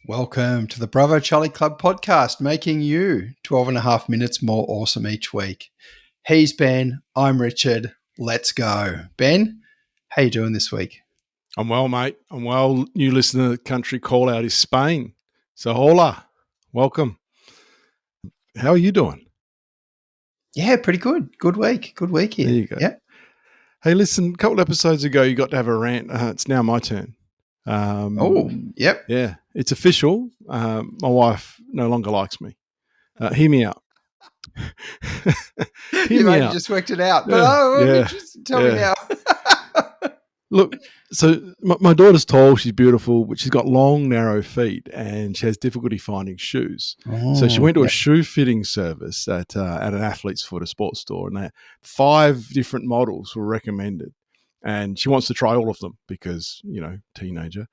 Welcome to the Bravo Charlie Club podcast, making you 12 and a half minutes more awesome each week. He's Ben, I'm Richard. Let's go. Ben, how you doing this week? I'm well, mate. I'm well. New listener to the country call out is Spain. So hola, welcome. How are you doing? Yeah, pretty good. Good week. Good week here. There you go. Yeah. Hey, listen, a couple episodes ago you got to have a rant. It's now my turn. Yep. Yeah, it's official. My wife no longer likes me. Hear me out. You maybe just worked it out. But tell me now. Look, so my daughter's tall, she's beautiful, but she's got long, narrow feet and she has difficulty finding shoes. So she went to a shoe fitting service at an athlete's foot, a sports store, and 5 different models were recommended. And she wants to try all of them because, teenager.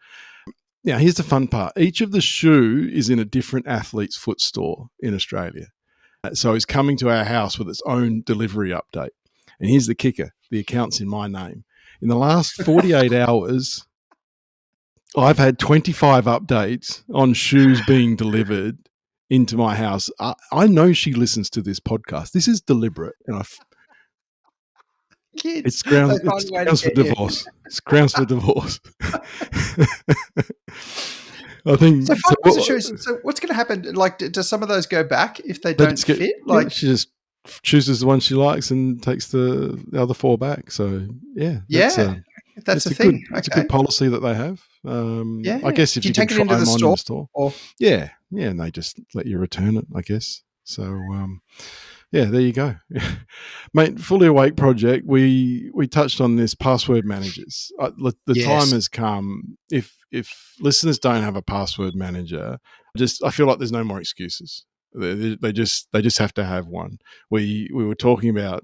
Now, here's the fun part. Each of the shoe is in a different athlete's foot store in Australia. So it's coming to our house with its own delivery update. And here's the kicker. The account's in my name. In the last 48 hours, I've had 25 updates on shoes being delivered into my house. I know she listens to this podcast. This is deliberate. And it's grounds for divorce. It's grounds for divorce. I think. So what's going to happen? Like, does some of those go back if they don't fit? Like, she just chooses the one she likes and takes the other 4 back. So that's a thing. It's a good policy that they have. I guess if you can try them on in the store, yeah, and they just let you return it, I guess. So there you go, mate. Fully Awake project. We touched on this password managers. Time has come. If listeners don't have a password manager, I feel like there's no more excuses. They just have to have one. We were talking about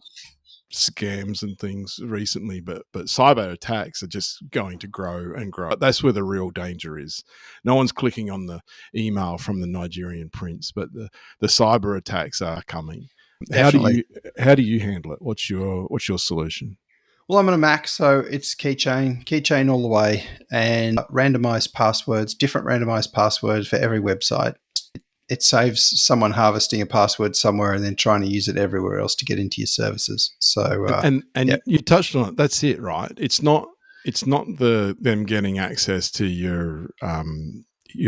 scams and things recently, but cyber attacks are just going to grow and grow. That's where the real danger is. No one's clicking on the email from the Nigerian prince, but the cyber attacks are coming. Definitely. How do you handle it? What's your solution? Well, I'm on a Mac, so it's keychain all the way, and randomized passwords, different randomized passwords for every website. It saves someone harvesting a password somewhere and then trying to use it everywhere else to get into your services. So you touched on it. That's it, right? It's not them getting access to your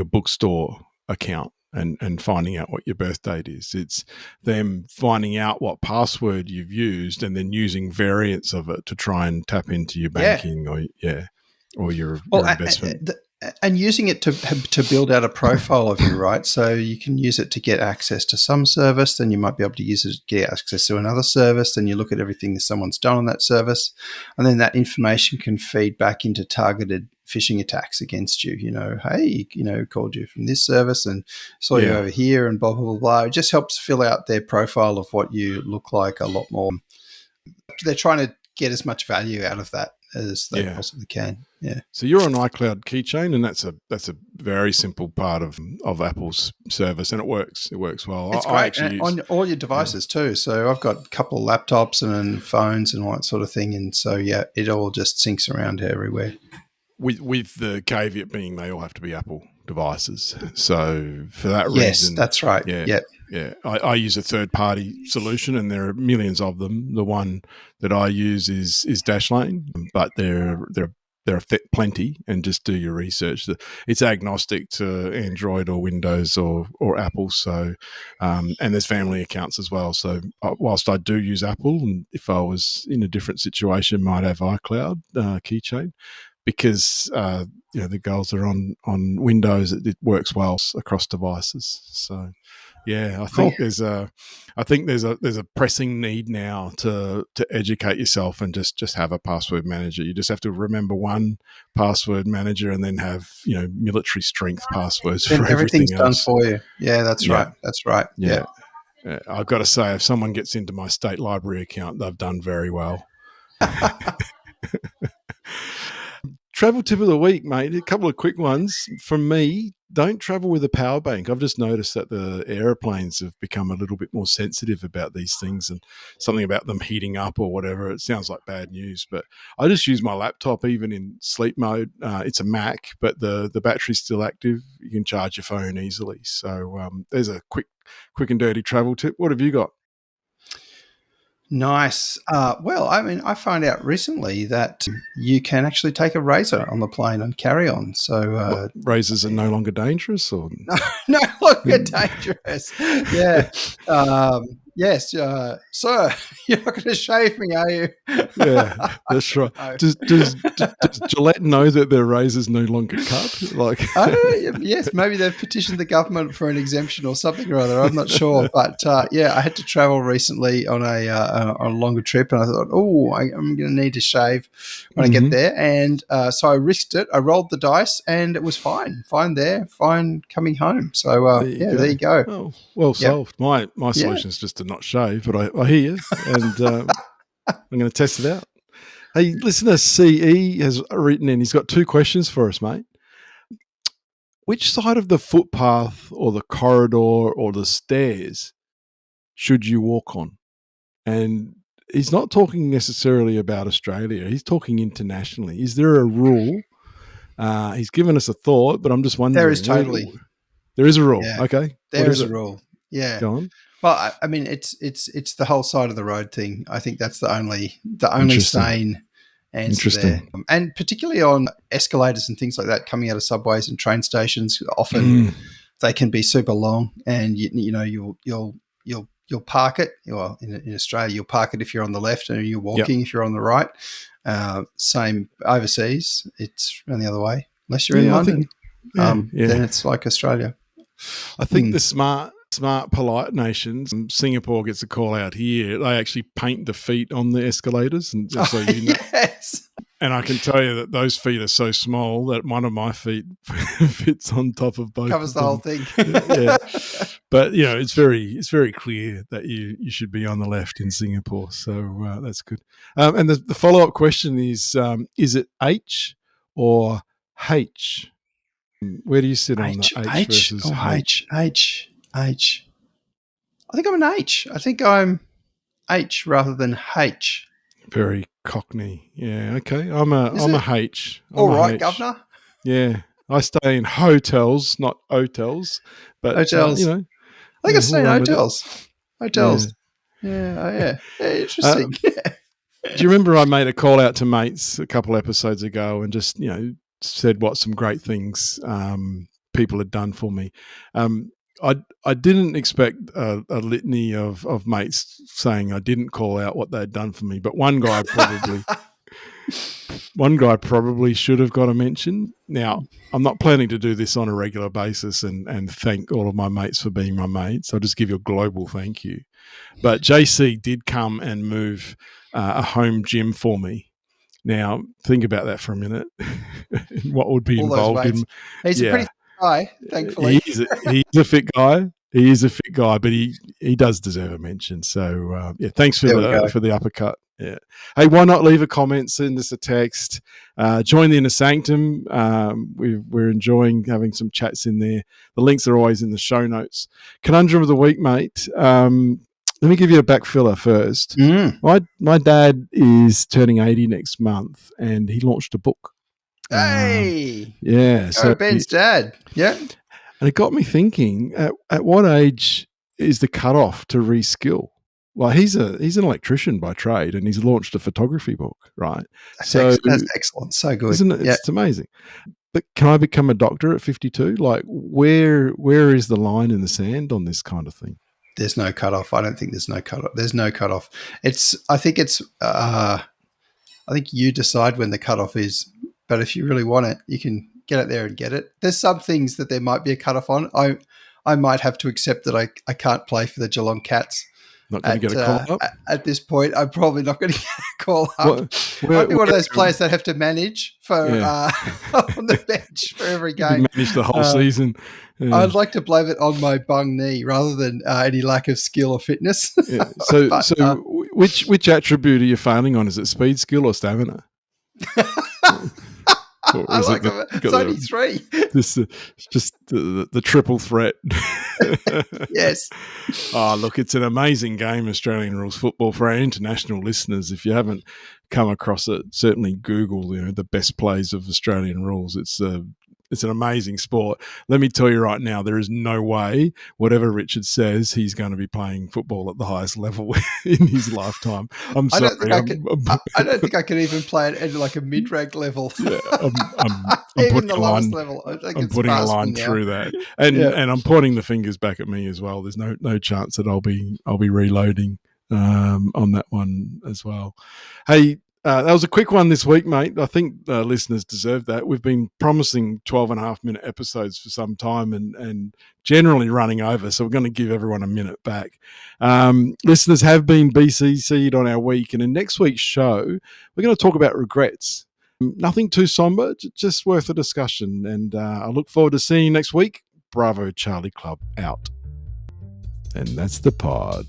bookstore account and finding out what your birth date is. It's them finding out what password you've used and then using variants of it to try and tap into your banking or your investment. And using it to build out a profile of you, right? So you can use it to get access to some service, then you might be able to use it to get access to another service, then you look at everything that someone's done on that service, and then that information can feed back into targeted phishing attacks against you. Hey, called you from this service and saw you over here and blah, blah, blah, blah. It just helps fill out their profile of what you look like a lot more. They're trying to get as much value out of that as they possibly can. Yeah. So you're on iCloud Keychain, and that's a very simple part of Apple's service, and it works. It works well. It's great on all your devices too. So I've got a couple of laptops and phones and all that sort of thing, and so it all just syncs around everywhere. With the caveat being they all have to be Apple devices. So for that reason, yes, that's right. Yeah. I use a third-party solution, and there are millions of them. The one that I use is Dashlane, but there are plenty, and just do your research. It's agnostic to Android or Windows or Apple. So, and there's family accounts as well. So whilst I do use Apple, and if I was in a different situation, might have iCloud Keychain, because the girls are on Windows. It works well across devices. So. Yeah, I think there's a pressing need now to educate yourself and just have a password manager. You just have to remember one password manager and then have military strength passwords for everything's everything else. Done for you. Yeah, that's right. That's right. Yeah. I've got to say, if someone gets into my state library account, they've done very well. Travel tip of the week, mate. A couple of quick ones from me. don't travel with a power bank. I've just noticed that the aeroplanes have become a little bit more sensitive about these things, and something about them heating up or whatever. It sounds like bad news, but I just use my laptop even in sleep mode. It's a Mac, but the battery's still active. You can charge your phone easily. So there's a quick and dirty travel tip. What have you got? Nice. Well, I mean, I found out recently that you can actually take a razor on the plane and carry on. So razors are no longer dangerous, or no longer dangerous. Yeah. Yes, sir. You're not going to shave me, are you? Yeah, that's right. No. Does Gillette know that their razors no longer cut? Like, yes, maybe they've petitioned the government for an exemption or something or other. I'm not sure, but yeah, I had to travel recently on a longer trip, and I thought, I'm going to need to shave when I get there, and so I risked it. I rolled the dice, and it was fine there, fine coming home. So there you go. Oh, well solved. My solution is just to not shave, but I hear you, and I'm going to test it out. Hey, listener CE has written in. He's got 2 questions for us, mate. Which side of the footpath or the corridor or the stairs should you walk on? And he's not talking necessarily about Australia. He's talking internationally. Is there a rule? He's given us a thought, but I'm just wondering. There is totally. There is a rule. Yeah. Okay. There is a rule. Yeah. Go on. Well, I mean, it's the whole side of the road thing. I think that's the only sane answer there, and particularly on escalators and things like that, coming out of subways and train stations. Often they can be super long, and you'll park it. Well, in Australia, you'll park it if you're on the left, and you're walking if you're on the right. Same overseas, it's around the other way. Unless you're in London, then it's like Australia. I think the smart, polite nations, Singapore gets a call out here. They actually paint the feet on the escalators, and so you know. Yes. And I can tell you that those feet are so small that one of my feet fits on top of both. Covers the whole thing. Yeah, but it's very clear that you should be on the left in Singapore. So that's good. And the follow up question is it H or H? Where do you sit on the H versus H? H. I think I'm an H. I think I'm H rather than H. Very Cockney. Yeah, okay. I'm a H. All right, governor. Yeah. I stay in hotels, not hotels. But hotels. I think I stay in hotels. Hotels. Yeah. Interesting. Do you remember I made a call out to mates a couple episodes ago and just, said what some great things people had done for me? I didn't expect a litany of mates saying I didn't call out what they'd done for me, but one guy probably should have got a mention. Now, I'm not planning to do this on a regular basis and thank all of my mates for being my mates. I'll just give you a global thank you. But JC did come and move a home gym for me. Now, think about that for a minute. What would be involved in? He's a pretty guy, thankfully. He's a fit guy. He is a fit guy, but he does deserve a mention. So thanks for the uppercut. Yeah. Hey, why not leave a comment? Send us a text. Join the Inner Sanctum. We're enjoying having some chats in there. The links are always in the show notes. Conundrum of the week, mate. Let me give you a back filler first. My dad is turning 80 next month, and he launched a book. Hey, so Ben's dad. Yeah, and it got me thinking: at what age is the cutoff to reskill? Well, he's an electrician by trade, and he's launched a photography book, right? That's excellent. So good, isn't it? It's amazing. But can I become a doctor at 52? Like, where is the line in the sand on this kind of thing? There's no cutoff. I don't think there's no cutoff. There's no cutoff. I think you decide when the cutoff is. But if you really want it, you can get it there and get it. There's some things that there might be a cutoff on. I might have to accept that I can't play for the Geelong Cats. Not going to get a call up? At this point, I'm probably not going to get a call up. I'd be one of those players that have to manage for on the bench for every game. Manage the whole season. Yeah. I'd like to blame it on my bung knee rather than any lack of skill or fitness. Yeah. So which attribute are you failing on? Is it speed, skill, or stamina? Or I is it like the, them. got It's only 3. this just the triple threat? Yes. Oh, look, it's an amazing game, Australian rules football, for our international listeners. If you haven't come across it, certainly Google the best plays of Australian rules. It's an amazing sport. Let me tell you right now, there is no way, whatever Richard says, he's going to be playing football at the highest level in his lifetime. I'm I sorry. don't think I could. I don't think I could even play it at like a mid-rank level. Yeah, I'm Even putting the a lowest line. level. I think I'm it's putting a past me line now. through that, and Yeah. I'm pointing the fingers back at me as well. There's no chance that I'll be reloading on that one as well. Hey, that was a quick one this week, mate. I think listeners deserve that. We've been promising 12.5-minute episodes for some time, and generally running over, so we're going to give everyone a minute back. Listeners have been BCC'd on our week, and in next week's show, we're going to talk about regrets. Nothing too somber, just worth a discussion. And I look forward to seeing you next week. Bravo Charlie Club out. And that's the pod.